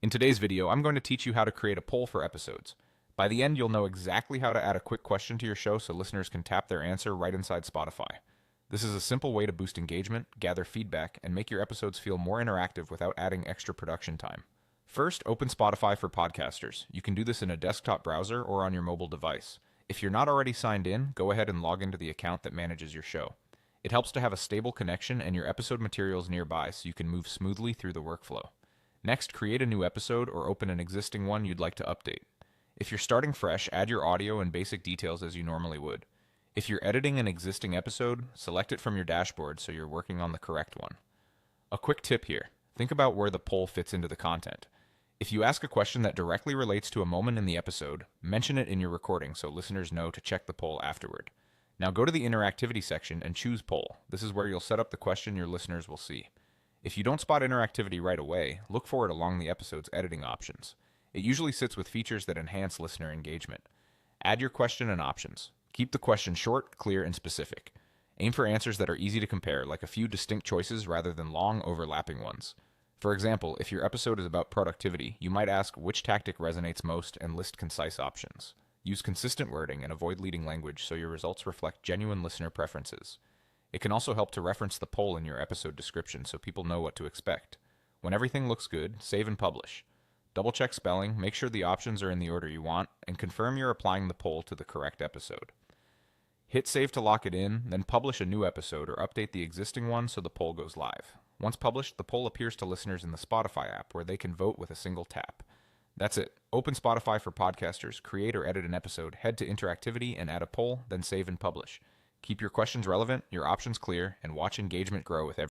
In today's video, I'm going to teach you how to create a poll for episodes. By the end, you'll know exactly how to add a quick question to your show so listeners can tap their answer right inside Spotify. This is a simple way to boost engagement, gather feedback, and make your episodes feel more interactive without adding extra production time. First, open Spotify for podcasters. You can do this in a desktop browser or on your mobile device. If you're not already signed in, go ahead and log into the account that manages your show. It helps to have a stable connection and your episode materials nearby so you can move smoothly through the workflow. Next, create a new episode or open an existing one you'd like to update. If you're starting fresh, add your audio and basic details as you normally would. If you're editing an existing episode, select it from your dashboard so you're working on the correct one. A quick tip here. Think about where the poll fits into the content. If you ask a question that directly relates to a moment in the episode, mention it in your recording so listeners know to check the poll afterward. Now go to the interactivity section and choose poll. This is where you'll set up the question your listeners will see. If you don't spot interactivity right away, look for it along the episode's editing options. It usually sits with features that enhance listener engagement. Add your question and options. Keep the question short, clear, and specific. Aim for answers that are easy to compare, like a few distinct choices rather than long, overlapping ones. For example, if your episode is about productivity, you might ask which tactic resonates most and list concise options. Use consistent wording and avoid leading language so your results reflect genuine listener preferences. It can also help to reference the poll in your episode description so people know what to expect. When everything looks good, save and publish. Double check spelling, make sure the options are in the order you want, and confirm you're applying the poll to the correct episode. Hit save to lock it in, then publish a new episode or update the existing one so the poll goes live. Once published, the poll appears to listeners in the Spotify app where they can vote with a single tap. That's it. Open Spotify for podcasters, create or edit an episode, head to interactivity and add a poll, then save and publish. Keep your questions relevant, your options clear, and watch engagement grow with every